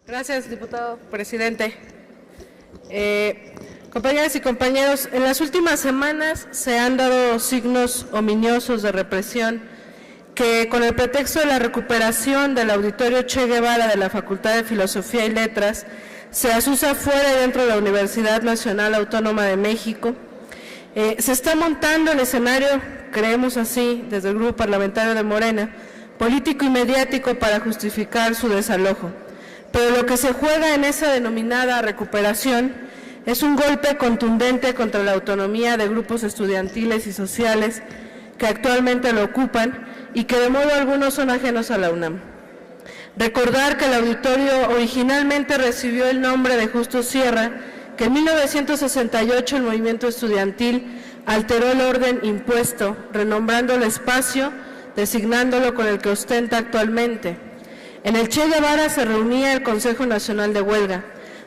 Gracias, diputado presidente. Compañeras y compañeros, en las últimas semanas se han dado signos ominiosos de represión que, con el pretexto de la recuperación del Auditorio Che Guevara de la Facultad de Filosofía y Letras, se asusa fuera y dentro de la Universidad Nacional Autónoma de México. Se está montando el escenario, creemos así, desde el Grupo Parlamentario de Morena, político y mediático para justificar su desalojo. Pero lo que se juega en esa denominada recuperación es un golpe contundente contra la autonomía de grupos estudiantiles y sociales que actualmente lo ocupan y que de modo alguno son ajenos a la UNAM. Recordar que el auditorio originalmente recibió el nombre de Justo Sierra, que en 1968 el movimiento estudiantil alteró el orden impuesto, renombrando el espacio, designándolo con el que ostenta actualmente. En el Che Guevara se reunía el Consejo Nacional de Huelga.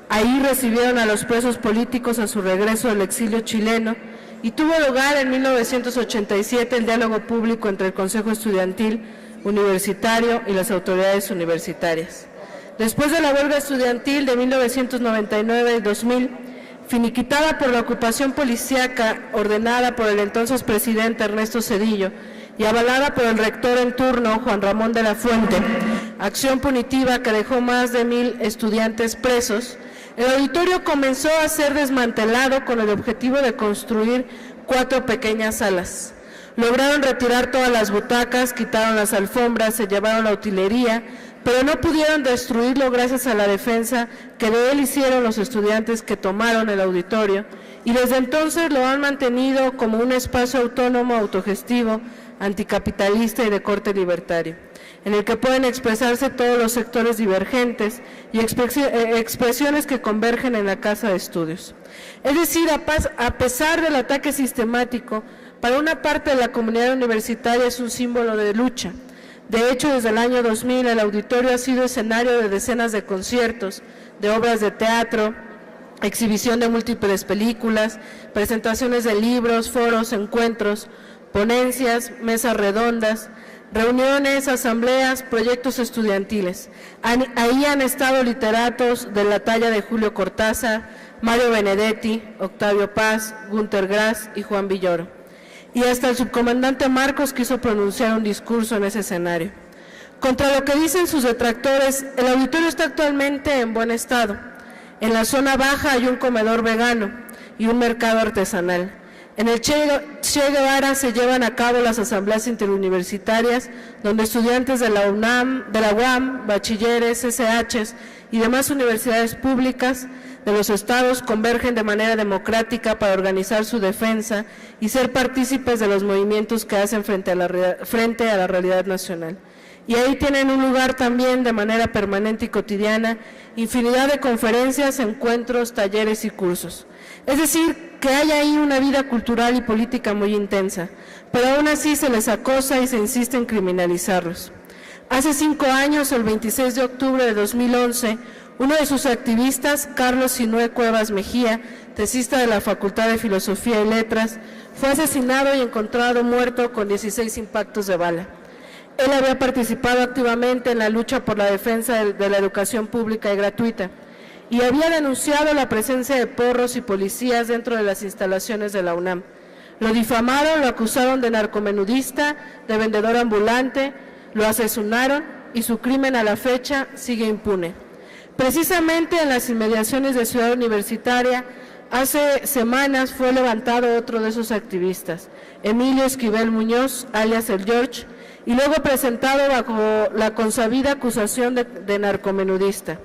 Ahí recibieron a los presos políticos a su regreso del exilio chileno y tuvo lugar en 1987 el diálogo público entre el Consejo Estudiantil Universitario y las autoridades universitarias. Después de la huelga estudiantil de 1999 y 2000, finiquitada por la ocupación policíaca ordenada por el entonces presidente Ernesto Zedillo y avalada por el rector en turno, Juan Ramón de la Fuente, acción punitiva que dejó más de 1,000 estudiantes presos, el auditorio comenzó a ser desmantelado con el objetivo de construir 4 pequeñas salas. Lograron retirar todas las butacas, quitaron las alfombras, se llevaron la utilería, pero no pudieron destruirlo gracias a la defensa que de él hicieron los estudiantes que tomaron el auditorio, y desde entonces lo han mantenido como un espacio autónomo, autogestivo, anticapitalista y de corte libertario, en el que pueden expresarse todos los sectores divergentes y expresiones que convergen en la casa de estudios. Es decir, a pesar del ataque sistemático, para una parte de la comunidad universitaria es un símbolo de lucha. De hecho, desde el año 2000 el auditorio ha sido escenario de decenas de conciertos, de obras de teatro, exhibición de múltiples películas, presentaciones de libros, foros, encuentros, ponencias, mesas redondas, reuniones, asambleas, proyectos estudiantiles. Ahí han estado literatos de la talla de Julio Cortázar, Mario Benedetti, Octavio Paz, Günter Grass y Juan Villoro. Y hasta el subcomandante Marcos quiso pronunciar un discurso en ese escenario. Contra lo que dicen sus detractores, el auditorio está actualmente en buen estado. En la zona baja hay un comedor vegano y un mercado artesanal. En el Che Guevara se llevan a cabo las asambleas interuniversitarias, donde estudiantes de la UAM, bachilleres, SHs y demás universidades públicas de los estados convergen de manera democrática para organizar su defensa y ser partícipes de los movimientos que hacen frente a la realidad nacional. Y ahí tienen un lugar también de manera permanente y cotidiana, infinidad de conferencias, encuentros, talleres y cursos. Es decir, que hay ahí una vida cultural y política muy intensa, pero aún así se les acosa y se insiste en criminalizarlos. Hace 5 años, el 26 de octubre de 2011, uno de sus activistas, Carlos Sinué Cuevas Mejía, tesista de la Facultad de Filosofía y Letras, fue asesinado y encontrado muerto con 16 impactos de bala. Él había participado activamente en la lucha por la defensa de la educación pública y gratuita y había denunciado la presencia de porros y policías dentro de las instalaciones de la UNAM. Lo difamaron, lo acusaron de narcomenudista, de vendedor ambulante, lo asesinaron y su crimen a la fecha sigue impune. Precisamente en las inmediaciones de Ciudad Universitaria, hace semanas fue levantado otro de esos activistas, Emilio Esquivel Muñoz, alias El George, y luego presentado bajo la consabida acusación de narcomenudista.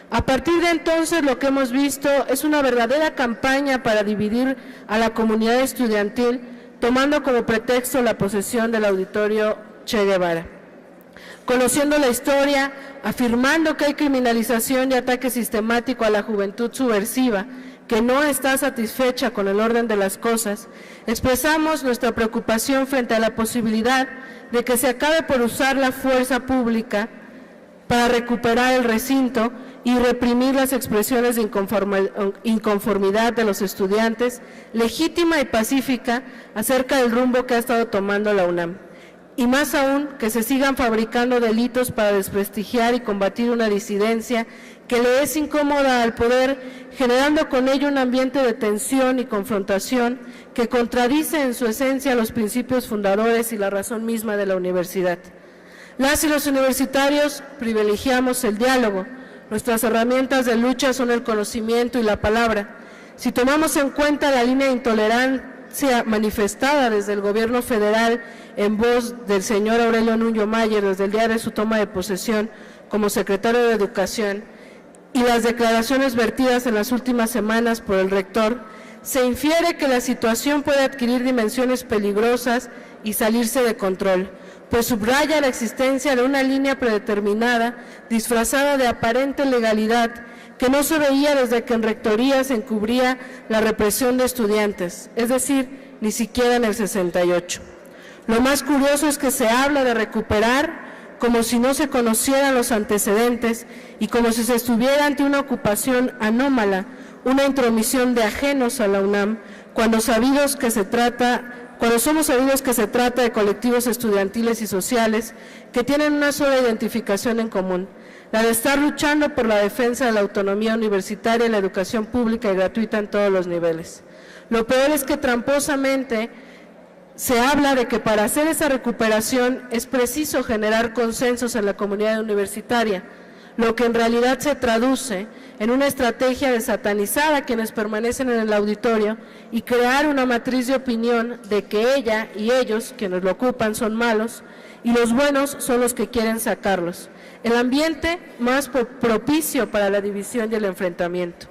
A partir de entonces lo que hemos visto es una verdadera campaña para dividir a la comunidad estudiantil, tomando como pretexto la posesión del auditorio Che Guevara. Conociendo la historia, afirmando que hay criminalización y ataque sistemático a la juventud subversiva, que no está satisfecha con el orden de las cosas, expresamos nuestra preocupación frente a la posibilidad de que se acabe por usar la fuerza pública para recuperar el recinto y reprimir las expresiones de inconformidad de los estudiantes, legítima y pacífica, acerca del rumbo que ha estado tomando la UNAM. Y más aún, que se sigan fabricando delitos para desprestigiar y combatir una disidencia que le es incómoda al poder, generando con ello un ambiente de tensión y confrontación que contradice en su esencia los principios fundadores y la razón misma de la universidad. Las y los universitarios privilegiamos el diálogo. Nuestras herramientas de lucha son el conocimiento y la palabra. Si tomamos en cuenta la línea de intolerancia manifestada desde el gobierno federal en voz del señor Aurelio Nuño Mayer desde el día de su toma de posesión como secretario de Educación y las declaraciones vertidas en las últimas semanas por el rector, se infiere que la situación puede adquirir dimensiones peligrosas y salirse de control, pues subraya la existencia de una línea predeterminada, disfrazada de aparente legalidad, que no se veía desde que en rectoría se encubría la represión de estudiantes, es decir, ni siquiera en el 68. Lo más curioso es que se habla de recuperar como si no se conocieran los antecedentes y como si se estuviera ante una ocupación anómala, una intromisión de ajenos a la UNAM, cuando somos sabidos que se trata de colectivos estudiantiles y sociales que tienen una sola identificación en común, la de estar luchando por la defensa de la autonomía universitaria y la educación pública y gratuita en todos los niveles. Lo peor es que tramposamente se habla de que para hacer esa recuperación es preciso generar consensos en la comunidad universitaria, lo que en realidad se traduce en una estrategia de satanizar a quienes permanecen en el auditorio y crear una matriz de opinión de que ella y ellos, quienes lo ocupan, son malos y los buenos son los que quieren sacarlos. El ambiente más propicio para la división y el enfrentamiento.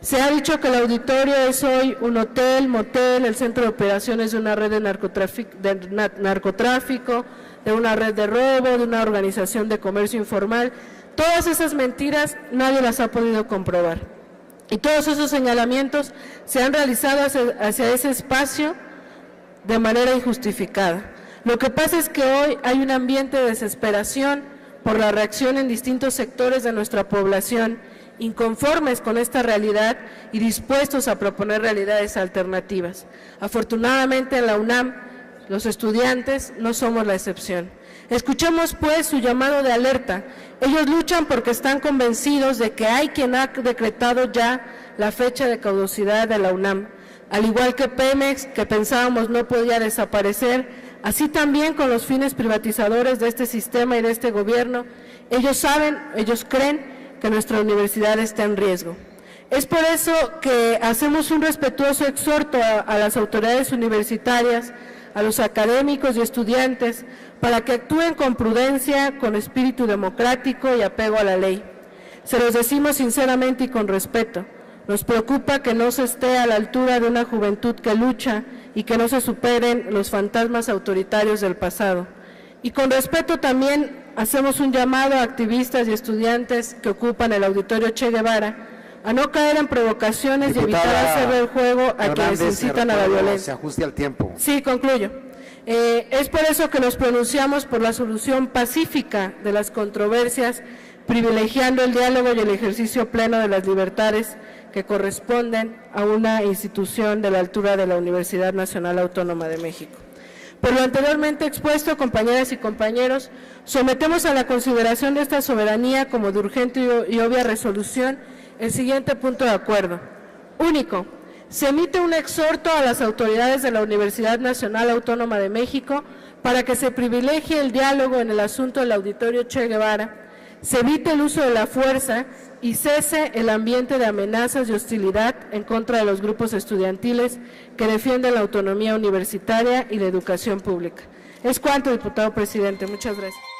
Se ha dicho que el auditorio es hoy un hotel, motel, el centro de operaciones de una red de narcotráfico, de una red de robo, de una organización de comercio informal. Todas esas mentiras nadie las ha podido comprobar. Y todos esos señalamientos se han realizado hacia ese espacio de manera injustificada. Lo que pasa es que hoy hay un ambiente de desesperación por la reacción en distintos sectores de nuestra población, inconformes con esta realidad y dispuestos a proponer realidades alternativas. Afortunadamente en la UNAM, los estudiantes no somos la excepción. Escuchemos pues su llamado de alerta. Ellos luchan porque están convencidos de que hay quien ha decretado ya la fecha de caducidad de la UNAM. Al igual que Pemex, que pensábamos no podía desaparecer, así también con los fines privatizadores de este sistema y de este gobierno, ellos creen que nuestra universidad está en riesgo. Es por eso que hacemos un respetuoso exhorto a las autoridades universitarias, a los académicos y estudiantes, para que actúen con prudencia, con espíritu democrático y apego a la ley. Se los decimos sinceramente y con respeto. Nos preocupa que no se esté a la altura de una juventud que lucha y que no se superen los fantasmas autoritarios del pasado. Y con respeto también hacemos un llamado a activistas y estudiantes que ocupan el auditorio Che Guevara a no caer en provocaciones y evitar hacer el juego a quienes incitan a la violencia. Se ajuste al tiempo. Sí, concluyo. Es por eso que nos pronunciamos por la solución pacífica de las controversias, privilegiando el diálogo y el ejercicio pleno de las libertades que corresponden a una institución de la altura de la Universidad Nacional Autónoma de México. Por lo anteriormente expuesto, compañeras y compañeros, sometemos a la consideración de esta soberanía como de urgente y obvia resolución el siguiente punto de acuerdo. Único, se emite un exhorto a las autoridades de la Universidad Nacional Autónoma de México para que se privilegie el diálogo en el asunto del auditorio Che Guevara, se evite el uso de la fuerza y cese el ambiente de amenazas y hostilidad en contra de los grupos estudiantiles que defienden la autonomía universitaria y la educación pública. Es cuanto, diputado presidente. Muchas gracias.